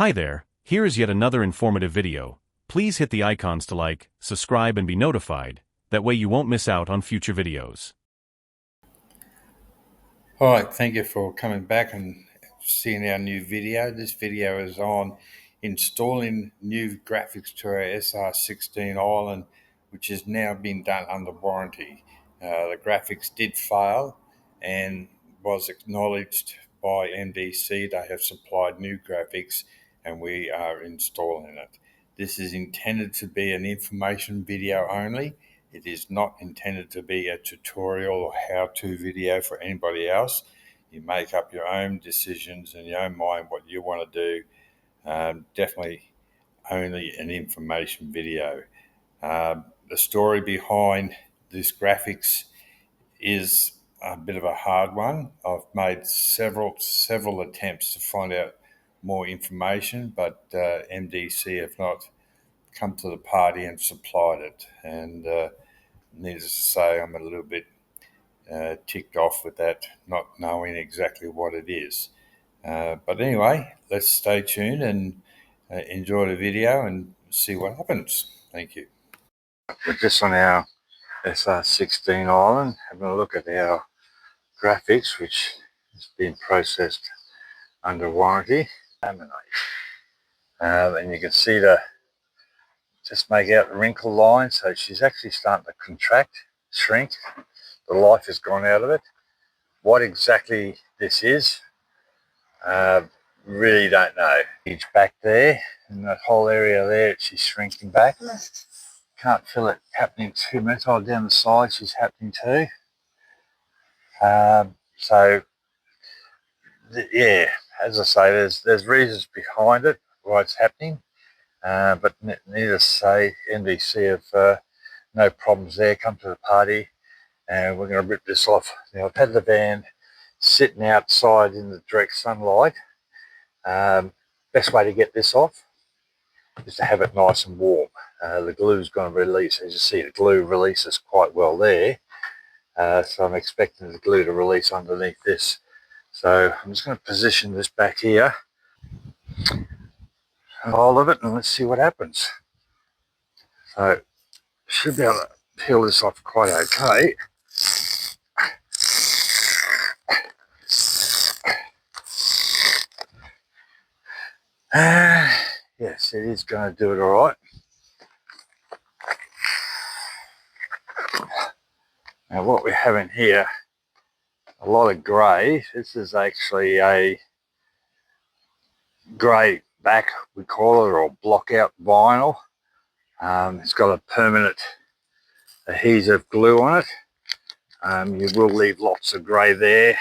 Hi there, here is yet another informative video. Please hit the icons to like, subscribe and be notified, that way you won't miss out on future videos. Hi, thank you for coming back and seeing our new video. This video is on installing new graphics to our SR16 Island, which has now been done under warranty. The graphics did fail and was acknowledged by MDC. They have supplied new graphics and we are installing it. This is intended to be an information video only. It is not intended to be a tutorial or how-to video for anybody else. You make up your own decisions in your own mind what you want to do. Definitely only an information video. The story behind this graphics is a bit of a hard one. I've made several attempts to find out more information, but MDC have not come to the party and supplied it. And needless to say, I'm a little bit ticked off with that, not knowing exactly what it is. But anyway, let's stay tuned and enjoy the video and see what happens. Thank you. We're just on our SR16 Island, having a look at our graphics, which has been processed under warranty. And you can see just make out the wrinkle line, so she's actually starting to contract, shrink. The life has gone out of it. What exactly this is, really don't know. It's back there, and that whole area there, she's shrinking back. Can't feel it happening too much. Oh, down the side, she's happening too. Yeah, as I say, there's reasons behind it, why it's happening. But needless to say, MDC have no problems there. Come to the party, and we're going to rip this off. Now, I've had the van sitting outside in the direct sunlight. Best way to get this off is to have it nice and warm. The glue's going to release. As you see, the glue releases quite well there. So I'm expecting the glue to release underneath this. So I'm just going to position this back here, all of it, and let's see what happens. So should be able to peel this off quite okay. Yes, it is going to do it all right. Now what we have in here, a lot of grey. This is actually a grey back, we call it, or block out vinyl. It's got a permanent adhesive glue on it. You will leave lots of grey there,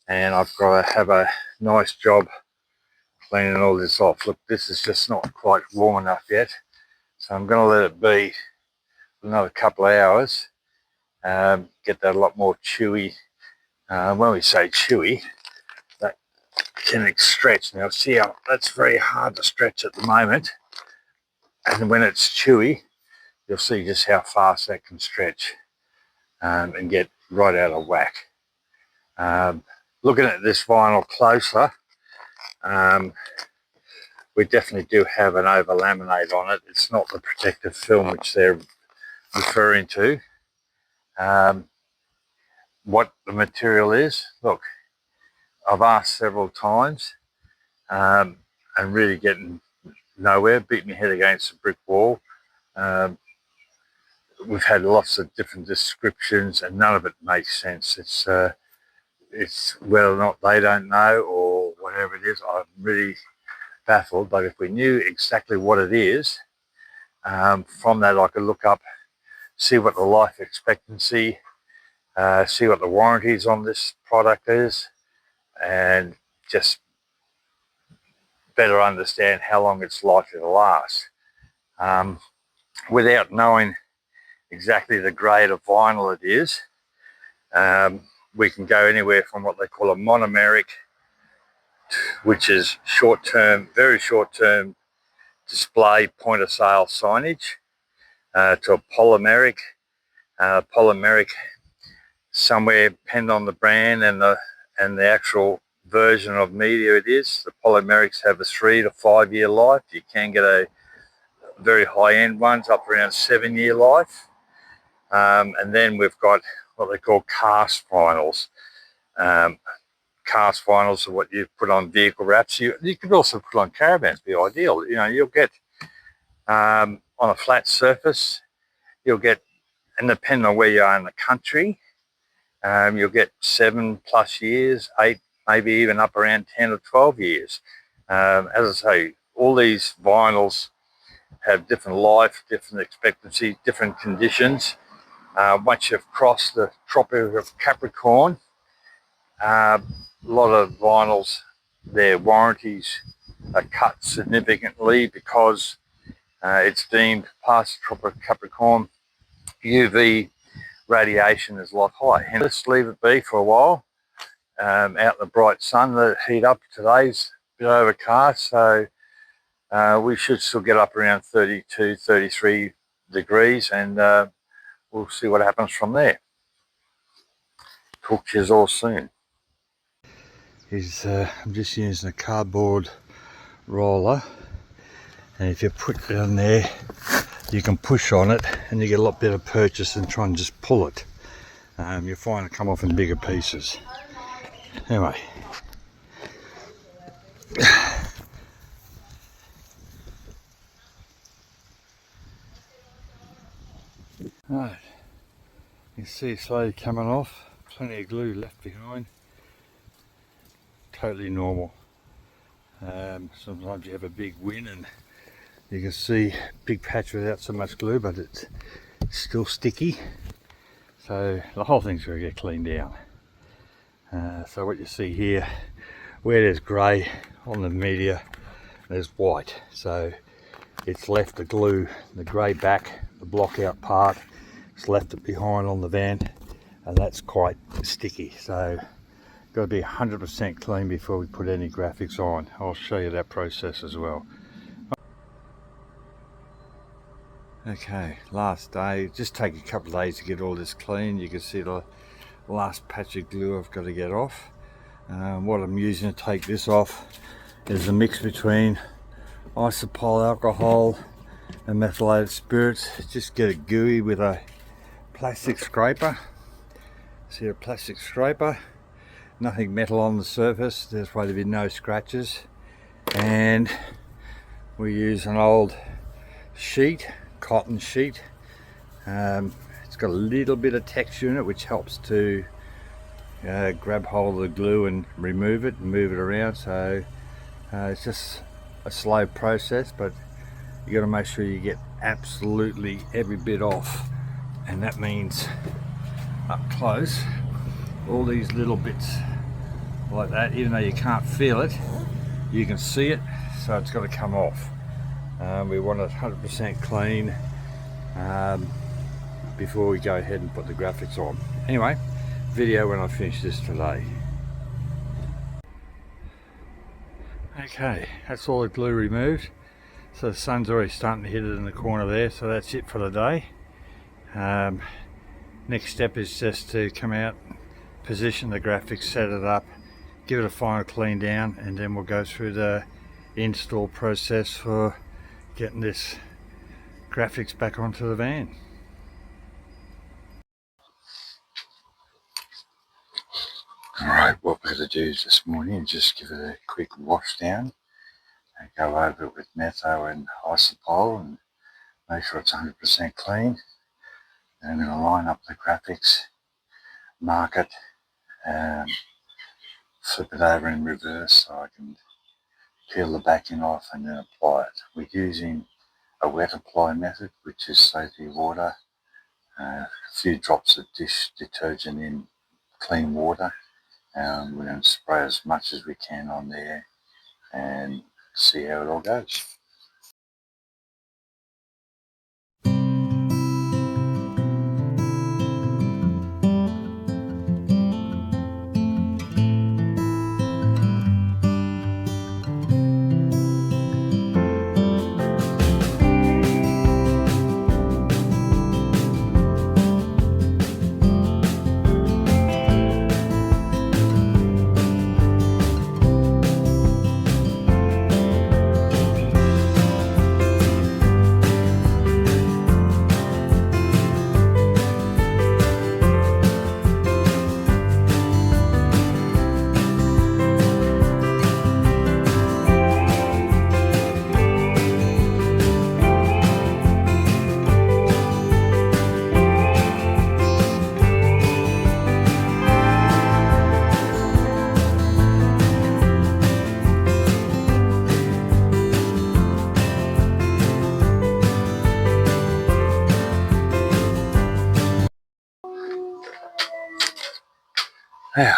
and I've got to have a nice job cleaning all this off. Look, this is just not quite warm enough yet, so I'm going to let it be for another couple of hours. Get that a lot more chewy. When we say chewy, that can stretch. Now see how that's very hard to stretch at the moment, and when it's chewy, you'll see just how fast that can stretch and get right out of whack. Looking at this vinyl closer, we definitely do have an over laminate on it. It's not the protective film which they're referring to. What the material is, look, I've asked several times and really getting nowhere, beat my head against a brick wall. We've had lots of different descriptions and none of it makes sense. It's whether or not they don't know or whatever it is, I'm really baffled. But if we knew exactly what it is, from that I could look up, see what the life expectancy, see what the warranties on this product is, and just better understand how long it's likely to last. Without knowing exactly the grade of vinyl it is, we can go anywhere from what they call a monomeric, which is short-term, very short-term display point of sale signage, to a polymeric. Polymeric, somewhere depending on the brand and the actual version of media it is. The polymerics have a 3 to 5 year life. You can get a very high-end ones up around 7-year life. And then we've got what they call cast vinyls. Cast vinyls are what you put on vehicle wraps. You could also put on caravans, be ideal. You know, you'll get on a flat surface, you'll get, and depending on where you are in the country, you'll get 7+ years, 8, maybe even up around 10 or 12 years. As I say, all these vinyls have different life, different expectancy, different conditions. Once you've crossed the Tropic of Capricorn, a lot of vinyls, their warranties are cut significantly because it's deemed past the Tropic of Capricorn, UV radiation is a lot higher. And let's leave it be for a while, out in the bright sun. Let it heat up. Today's a bit overcast, so we should still get up around 32, 33 degrees, and we'll see what happens from there. Talk to you all soon. I'm just using a cardboard roller, and if you put it on there, you can push on it and you get a lot better purchase than trying to just pull it. You'll find it come off in bigger pieces. Anyway. Right, you can see it slowly coming off, plenty of glue left behind, totally normal. Sometimes you have a big win and you can see a big patch without so much glue, but it's still sticky, so the whole thing's going to get cleaned down. So what you see here, where there's grey on the media, there's white, so it's left the glue, the grey back, the block out part, it's left it behind on the van, and that's quite sticky, so got to be 100% clean before we put any graphics on. I'll show you that process as well. Okay, last day, just take a couple of days to get all this clean. You can see the last patch of glue I've got to get off. What I'm using to take this off is a mix between isopropyl alcohol and methylated spirits. Just get it gooey with a plastic scraper. See a plastic scraper, nothing metal on the surface, there's going to be no scratches, and we use an old sheet, cotton sheet. It's got a little bit of texture in it which helps to grab hold of the glue and remove it and move it around, so it's just a slow process, but you got to make sure you get absolutely every bit off, and that means up close all these little bits like that, even though you can't feel it, you can see it, so it's got to come off. We want it 100% clean before we go ahead and put the graphics on. Anyway, video when I finish this today. Okay, that's all the glue removed, so the sun's already starting to hit it in the corner there, so that's it for the day. Next step is just to come out, position the graphics, set it up, give it a final clean down, and then we'll go through the install process for getting this graphics back onto the van. Alright, what we're going to do this morning is just give it a quick wash down and go over it with metho and isopropyl and make sure it's 100% clean. And I'm going to line up the graphics, mark it, flip it over in reverse so I can peel the backing off and then apply it. We're using a wet apply method, which is soapy water, a few drops of dish detergent in clean water. We're going to spray as much as we can on there and see how it all goes. Now,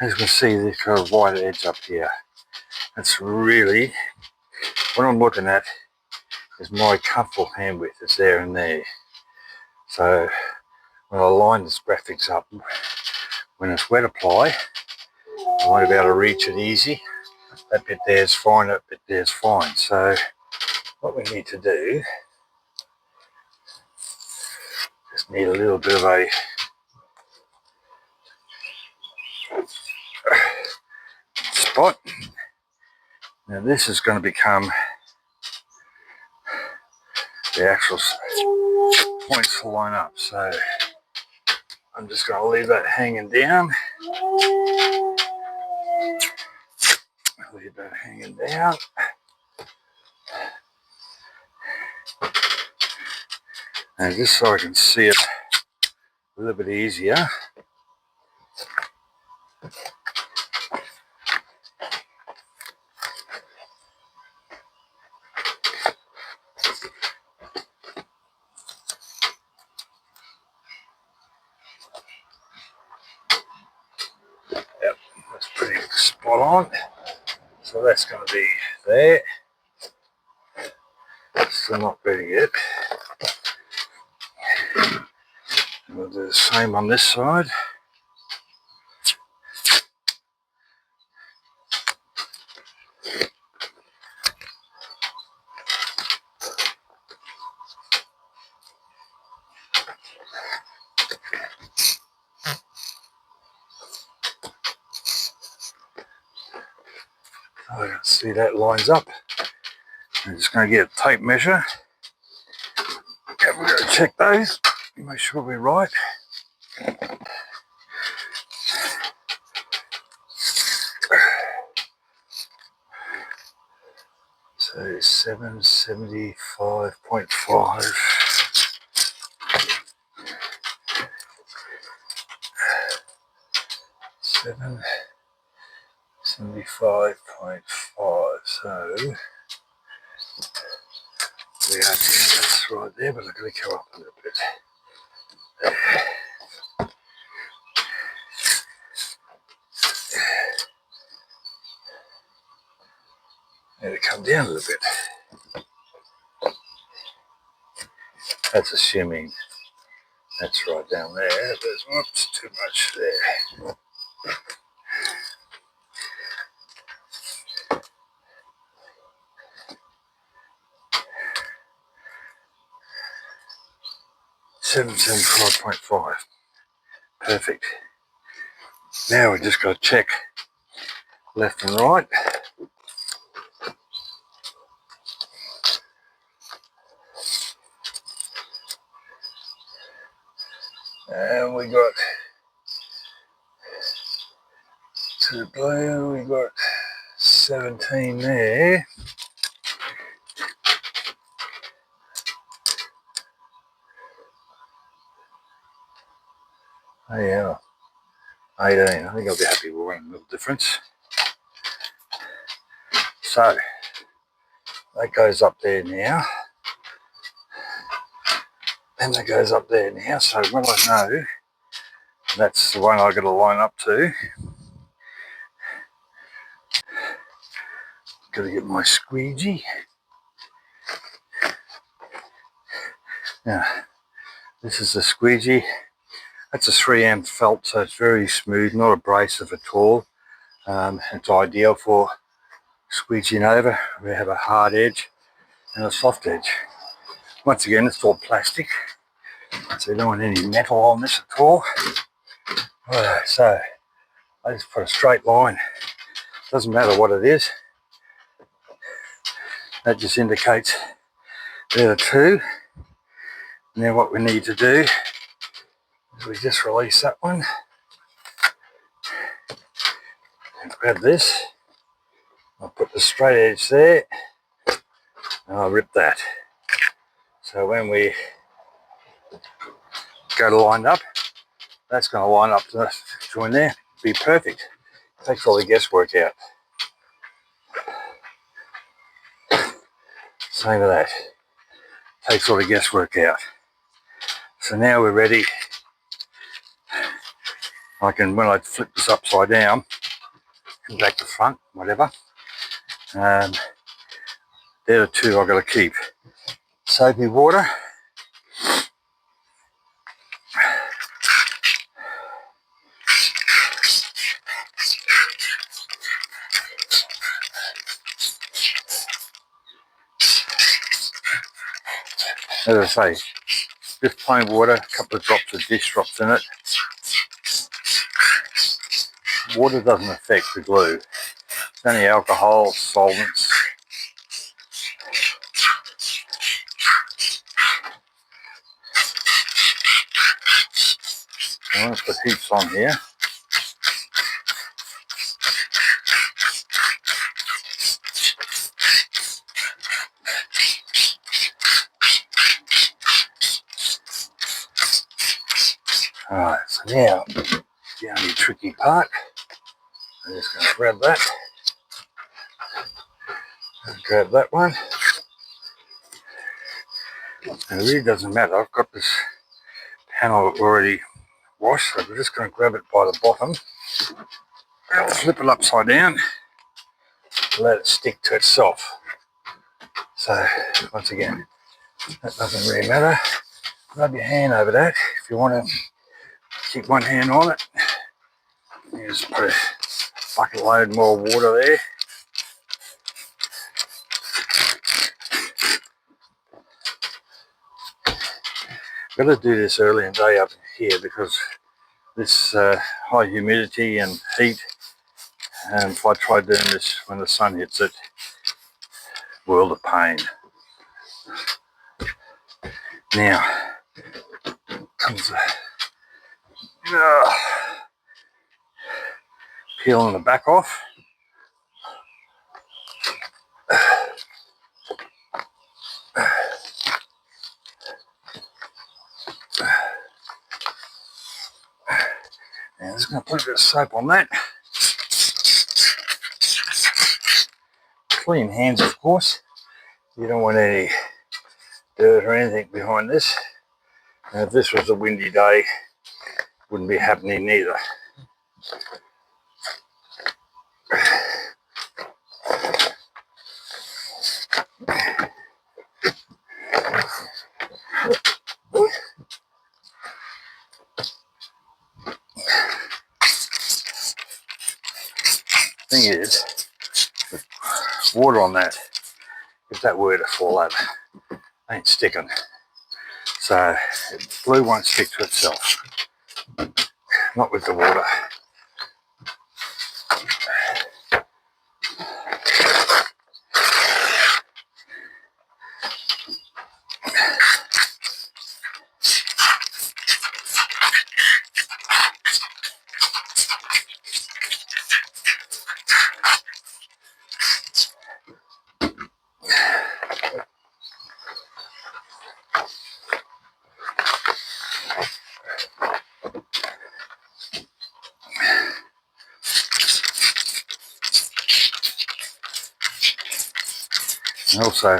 as you can see, this kind of white edge up here. That's really, what I'm looking at is my comfortable hand width is there and there. So when I line this graphics up, when it's wet apply, I won't be able to reach it easy. That bit there is fine, that bit there is fine. So what we need to do, just need a little bit of a spot. Now this is going to become the actual points to line up. So I'm just going to leave that hanging down. Leave that hanging down. And just so I can see it a little bit easier. Yep, that's pretty spot on. So that's going to be there. Still not ready yet. We'll do the same on this side. I can see that lines up. I'm just going to get a tape measure. Yeah, we're going to check those, make sure we're right. So 775.5. 775.5. So we are, that's right there, but I'm going to go up a little bit. Need to come down a little bit. That's assuming that's right down there. There's whoops, too much there. 775.5. Perfect. Now we just got to check left and right. And we got to the blue, we got 17 there. Oh yeah, 18. I think I'll be happy with one little difference. So that goes up there now. And that goes up there now. So what I know, that's the one I got to line up to. Got to get my squeegee. Now, this is the squeegee. That's a 3M felt, so it's very smooth, not abrasive at all. It's ideal for squeegeeing over. We have a hard edge and a soft edge. Once again, it's all plastic, so you don't want any metal on this at all. Alright, so I just put a straight line. Doesn't matter what it is. That just indicates there are two. Now what we need to do is we just release that one and grab this. I'll put the straight edge there and I'll rip that. So when we go to line up, that's going to line up to join there. Be perfect. Takes all the guesswork out. Same with that. Takes all the guesswork out. So now we're ready. when I flip this upside down, and back to front, whatever. They're the two I've got to keep. Soapy water. As I say, just plain water, a couple of drops of dish drops in it. Water doesn't affect the glue. It's only alcohol, solvents. I'm going to put heaps on here. Alright, so now the only tricky part. I'm just going to grab that. Grab that one. And it really doesn't matter. I've got this panel already washed, so we're just going to grab it by the bottom. I'll flip it upside down. Let it stick to itself. So once again, that doesn't really matter. Rub your hand over that. If you want to keep one hand on it, you just put a bucket load more water there. I've got to do this early in the day up here because this high humidity and heat, and if I try doing this when the sun hits it, world of pain. Now comes the peeling the back off. And I'm just going to put a bit of soap on that. Clean hands, of course. You don't want any dirt or anything behind this. And if this was a windy day, wouldn't be happening either. Thing is, water on that, if that were to fall over, ain't sticking. So glue won't stick to itself, not with the water. And also,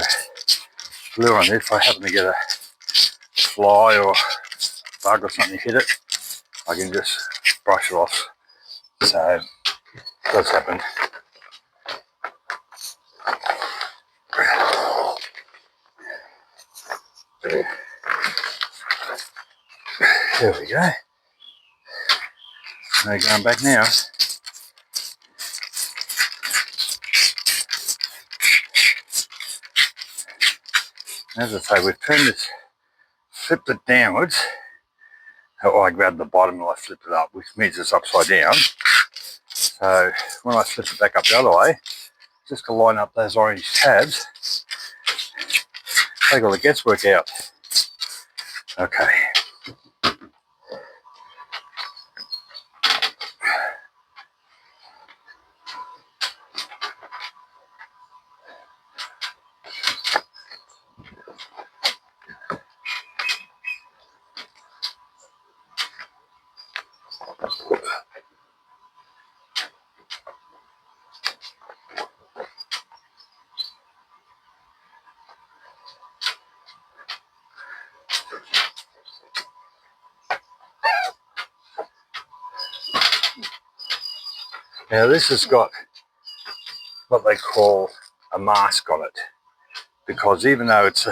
glue on this, if I happen to get a fly or bug or something hit it, I can just brush it off. So, it does happen. There we go. Now going back now. As I say, we've turned this, flipped it downwards. Oh, I grabbed the bottom and I flipped it up, which means it's upside down. So when I flip it back up the other way, just to line up those orange tabs, take all the guesswork out. Okay. Now this has got what they call a mask on it, because even though it's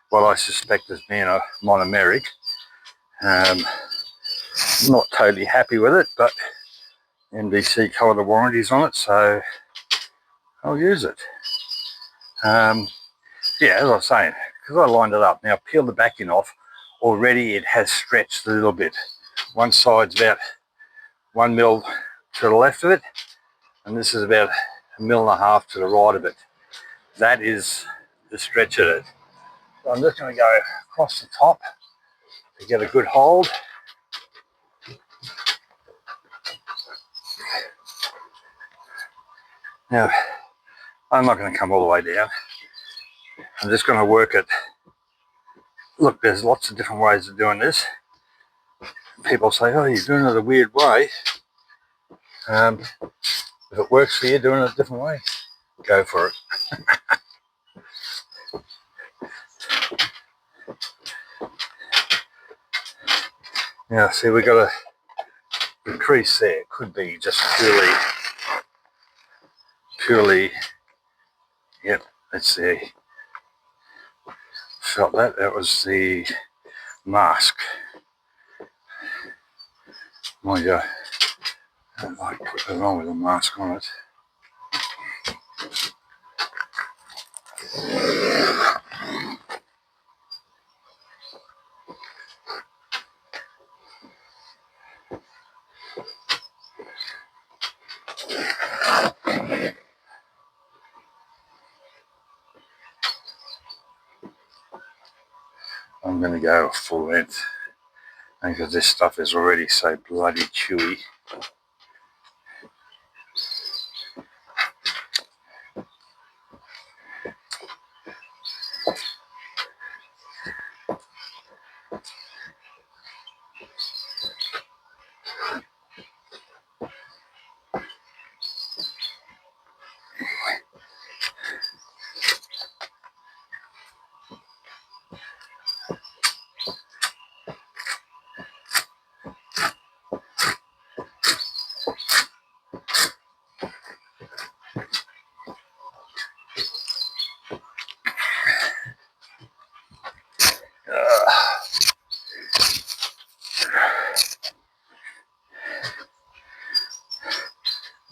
what I suspect as being a monomeric, not totally happy with it, but MDC covered the warranties on it, so I'll use it. Yeah, as I was saying, because I lined it up, now peel the backing off, already it has stretched a little bit. One side's about 1 mil to the left of it, and this is about 1.5 mil to the right of it. That is the stretch of it. So I'm just going to go across the top to get a good hold. Now, I'm not going to come all the way down. I'm just going to work it. Look, there's lots of different ways of doing this. People say, oh, you're doing it a weird way. If it works for you, doing it a different way, go for it. Now, see, we've got a crease there. It could be just purely, yep, let's see. Felt that, that was the mask. Mind you, I don't like putting it on with a mask on it. I'm going to go full length because this stuff is already so bloody chewy.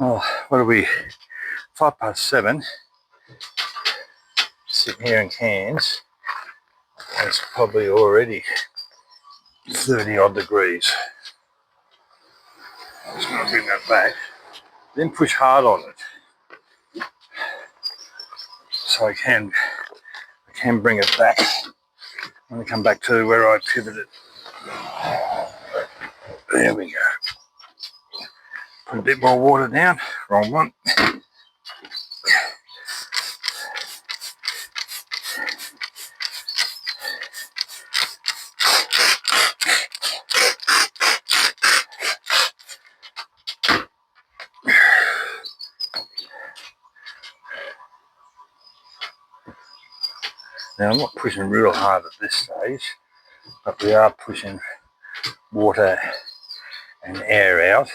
Oh, what are we? 7:05. Sitting here in Cairns. It's probably already 30 odd degrees. I'm just going to bring that back. Then push hard on it, so I can bring it back. I'm going to come back to where I pivoted. There we go. Put a bit more water down. Wrong one. Now I'm not pushing real hard at this stage, but we are pushing water and air out.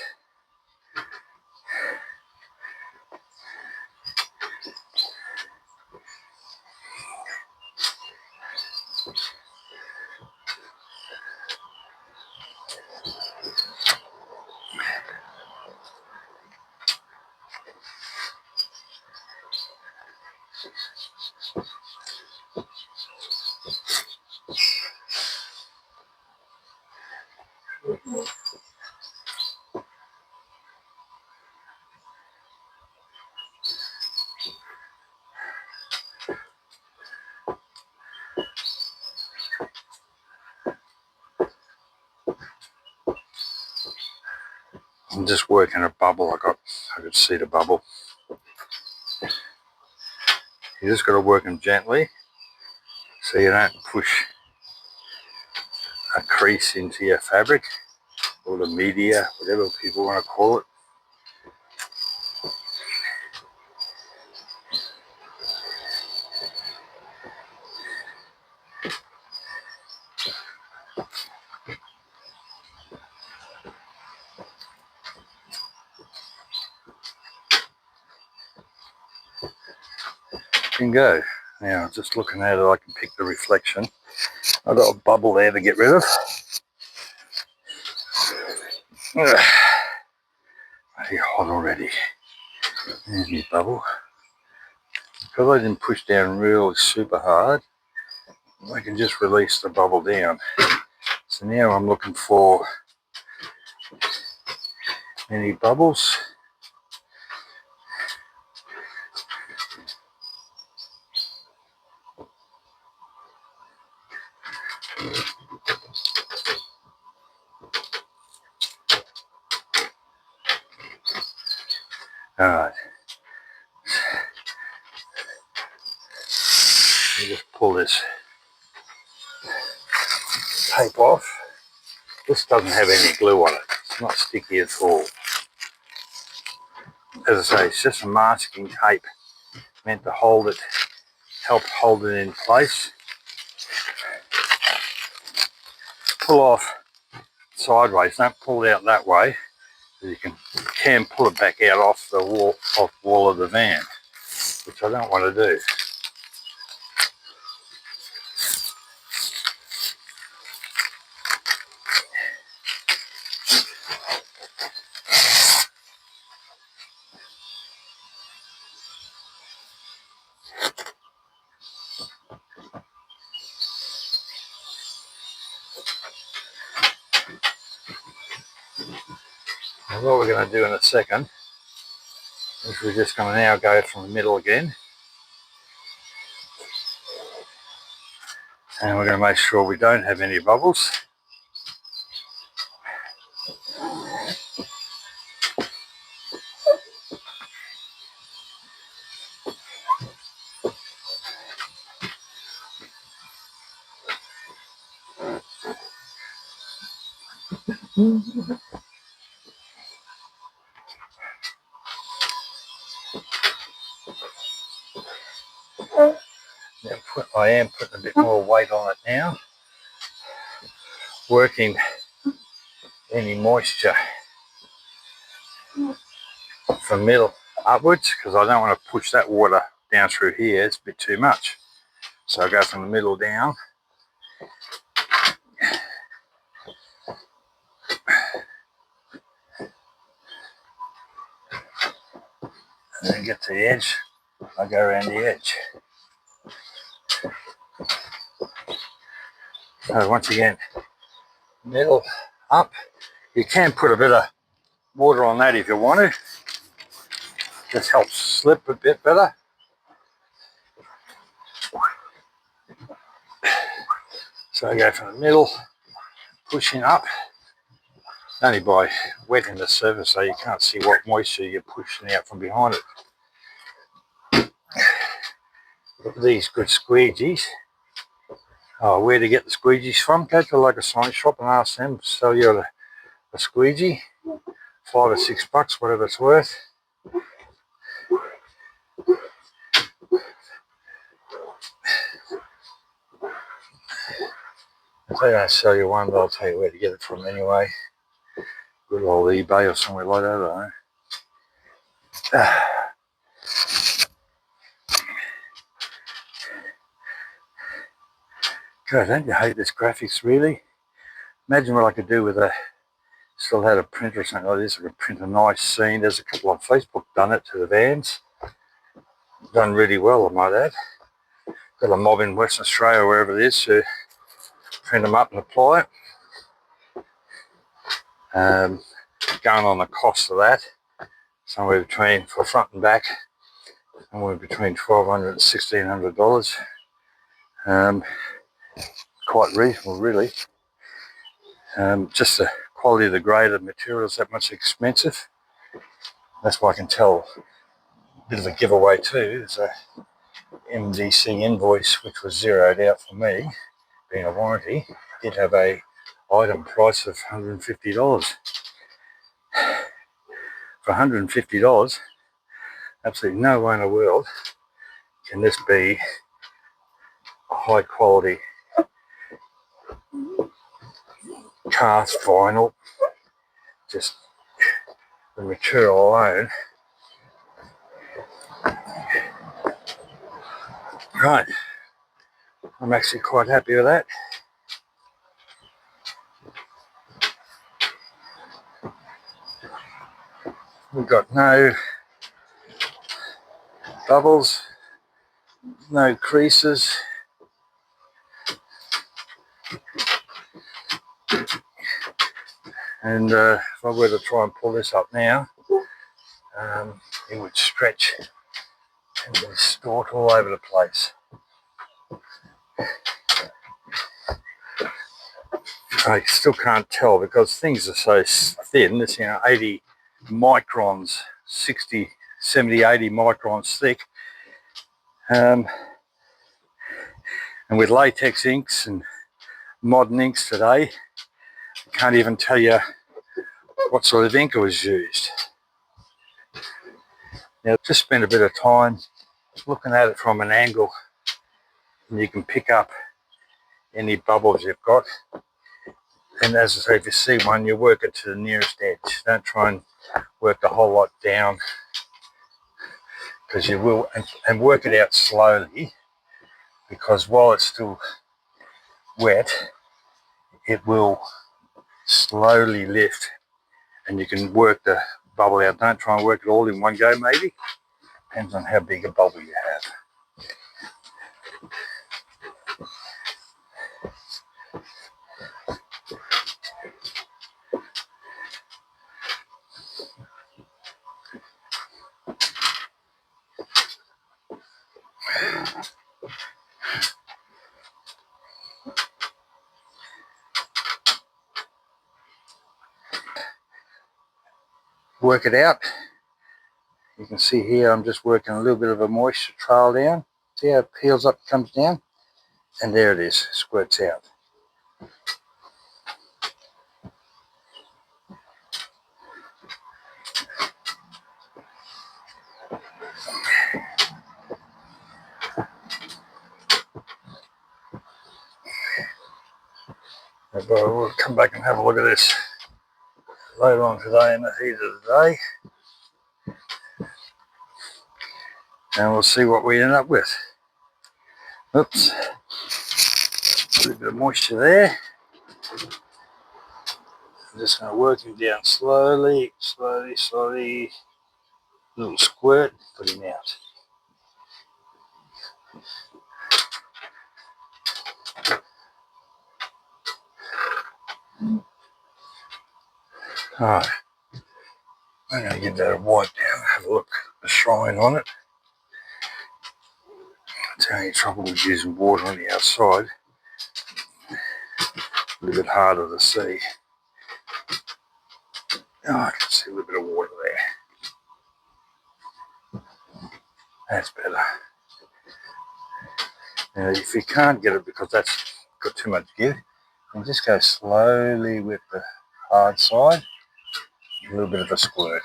I'm just working a bubble. I could see the bubble. You just got to work them gently so you don't push a crease into your fabric or the media, whatever people want to call it. can go. Now, just looking at it, I can pick the reflection. I've got a bubble there to get rid of. Ugh. Pretty hot already. There's my bubble. Because I didn't push down really super hard, I can just release the bubble down. So now I'm looking for any bubbles. Alright. Let me just pull this tape off. This doesn't have any glue on it. It's not sticky at all. As I say, it's just a masking tape meant to hold it, help hold it in place. Pull off sideways, don't pull it out that way. You can pull it back out off the wall of the van, which I don't want to do. And what we're going to do in a second is we're just going to now go from the middle again. And we're going to make sure we don't have any bubbles. I am putting a bit more weight on it now, working any moisture from middle upwards, because I don't want to push that water down through here. It's a bit too much. So I go from the middle down. And then get to the edge, I go around the edge. So once again, middle up. You can put a bit of water on that if you want to. Just helps slip a bit better. So I go from the middle, pushing up. Only by wetting the surface so you can't see what moisture you're pushing out from behind it. Look at these good squeegees. Oh, where to get the squeegees from? Go to like a science shop and ask them to sell you a squeegee. $5 or $6, whatever it's worth. If they don't sell you one, but I'll tell you where to get it from anyway. Good old eBay or somewhere like that, I don't know. God, don't you hate this graphics, really? Imagine what I could do with still had a printer or something like this. I could print a nice scene. There's a couple on Facebook done it to the vans. Done really well, I might add. Got a mob in Western Australia, wherever it is, to print them up and apply it. Going on the cost of that, somewhere between, for front and back, somewhere between $1,200 and $1,600. Quite reasonable, really. Just the quality of the grade of material is that much expensive. That's why I can tell. A bit of a giveaway too. There's a MDC invoice which was zeroed out for me, being a warranty. Did have a item price of $150. For $150, absolutely no way in the world can this be a high quality cast vinyl. Just the material alone Right, I'm actually quite happy with that. We've got no bubbles, no creases. And if I were to try and pull this up now, it would stretch and distort all over the place. I still can't tell because things are so thin. It's 80 microns, 60, 70, 80 microns thick. And with latex inks and modern inks today, I can't even tell you what sort of ink was used. Now, just spend a bit of time looking at it from an angle, and you can pick up any bubbles you've got. And as I say, if you see one, you work it to the nearest edge. Don't try and work the whole lot down, because you will, and work it out slowly, because while it's still wet, it will slowly lift and you can work the bubble out. Don't try and work it all in one go, maybe. Depends on how big a bubble you have. Work it out. You can see here I'm just working a little bit of a moisture trail down. See how it peels up, comes down? And there it is, squirts out. But we'll come back and have a look at this later on today in the heat of the day. And we'll see what we end up with. Oops. A little bit of moisture there. I'm just going to work him down slowly, slowly. Little squirt, put him out. Alright, I'm going to give that a wipe down, have a look at the shine on it. It's only trouble with using water on the outside. A little bit harder to see. Oh, I can see a little bit of water there. That's better. Now, if you can't get it because that's got too much give, you just go slowly with the hard side. A little bit of a squirt.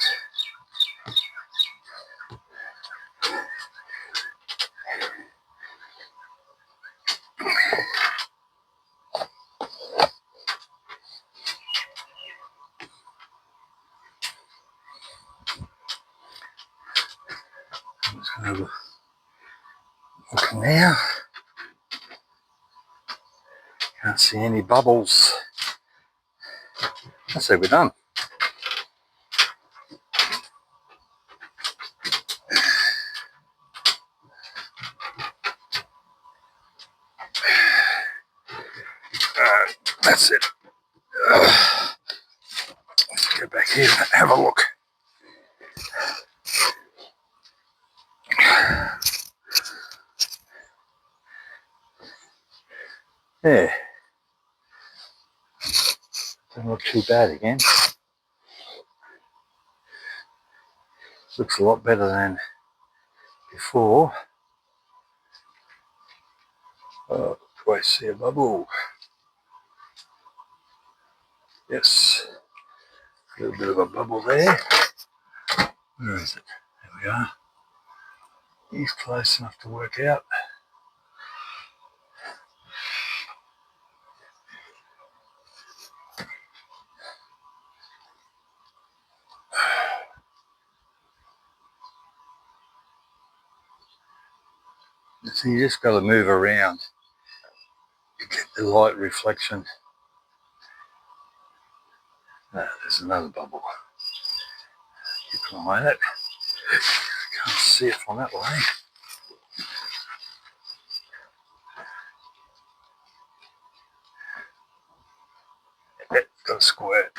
I'm just going to look now. Can't see any bubbles. That's it, we're done. That's it. Let's go back here and have a look. Yeah. Doesn't look too bad again. Looks a lot better than before. Oh, do I see a bubble? Yes. A little bit of a bubble there. Where is it? There we are. He's close enough to work out. So you just got to move around to get the light reflection. There's another bubble. Keep an eye on it. Can't see it from that way. It's got a squirt.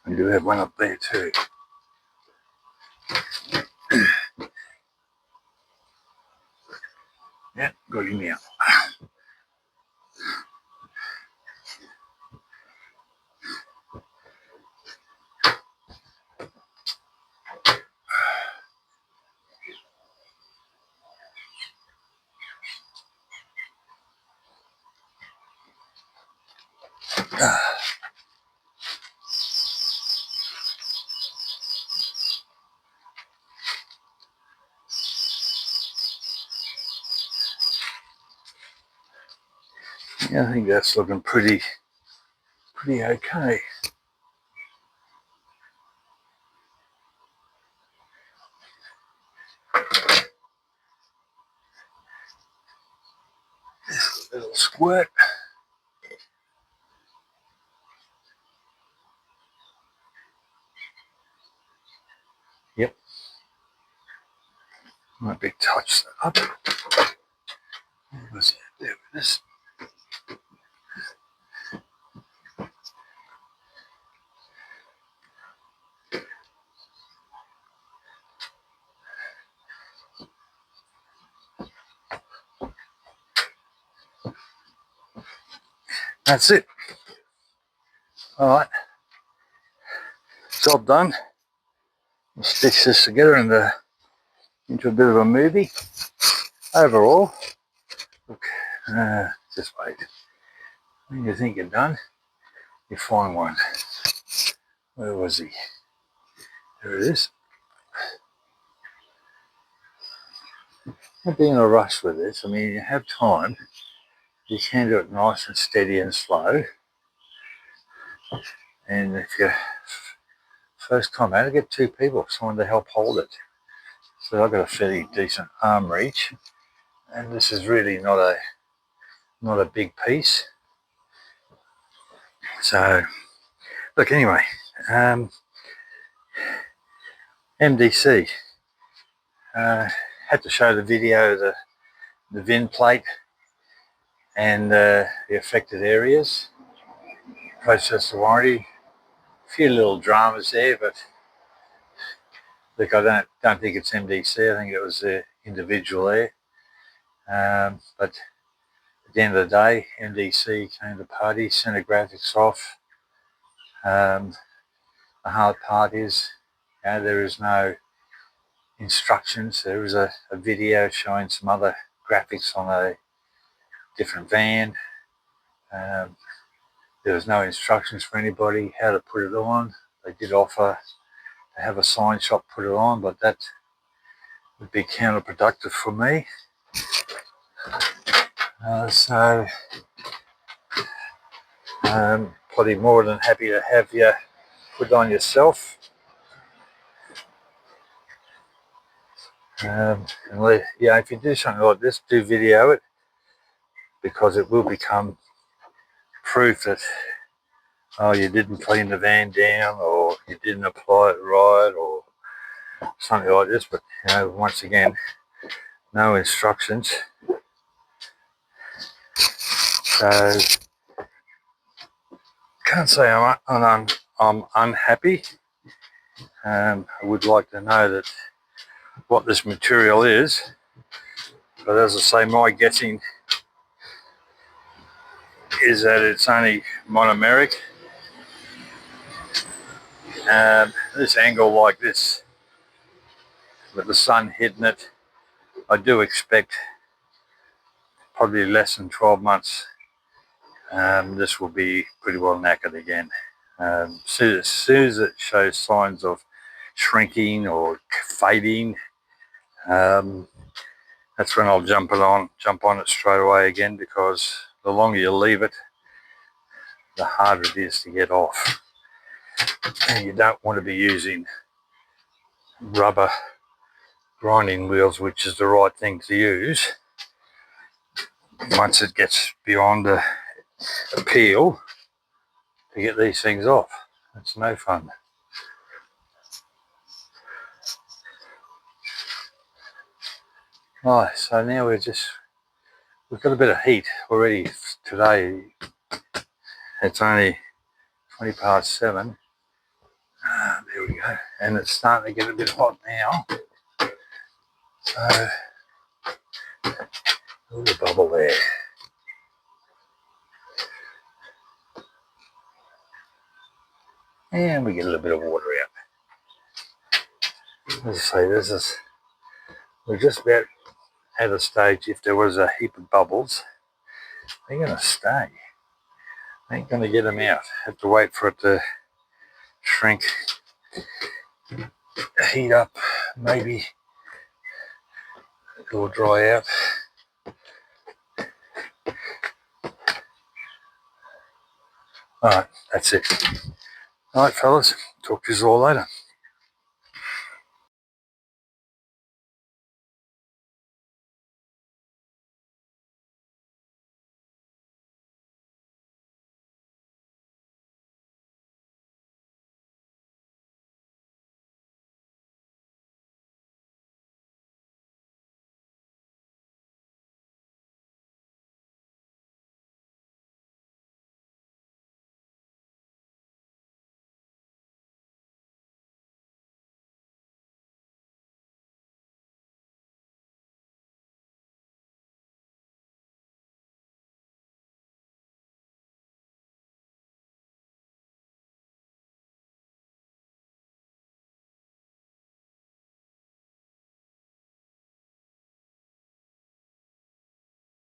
I do have one up there too. Yeah, got him out. Yeah, I think that's looking pretty okay. This little squirt. Yep. Might be touched up. There it is. That's it. Alright. Job done. We'll stitch this together into a bit of a movie. Overall, look, just wait. When you think you're done, you find one. Where was he? There it is. Don't be in a rush with this. I mean, you have time. You can do it nice and steady and slow. And if you're first time out, get two people, someone to help hold it. So I've got a fairly decent arm reach, and this is really not a big piece. So look, anyway, MDC had to show the video of the VIN plate and the affected areas. Process the warranty. A few little dramas there, but look, I don't think it's MDC. I think it was the individual there. But at the end of the day, MDC came to the party, sent the graphics off. The hard part is, there is no instructions. There is a video showing some other graphics on a different van. There was no instructions for anybody how to put it on. They did offer to have a sign shop put it on, but that would be counterproductive for me. So probably more than happy to have you put it on yourself. If you do something like this, do video it, because it will become proof that, oh, you didn't clean the van down, or you didn't apply it right, or something like this. But once again, no instructions. So can't say I'm unhappy. I would like to know that what this material is, but as I say, my guessing is that it's only monomeric. This angle like this, with the sun hitting it, I do expect probably less than 12 months this will be pretty well knackered again. As soon as it shows signs of shrinking or fading, that's when I'll jump on it straight away again, because the longer you leave it, the harder it is to get off. And you don't want to be using rubber grinding wheels, which is the right thing to use. Once it gets beyond a peel, to get these things off, it's no fun. Right, so now we've got a bit of heat already today. It's only 20 past 7. There we go. And it's starting to get a bit hot now. So, a little bubble there. And we get a little bit of water out. As I say, we're just about at a stage, if there was a heap of bubbles, they're going to stay. I ain't going to get them out. Have to wait for it to shrink, heat up, maybe it will dry out. Alright, that's it. Alright fellas, talk to you all later.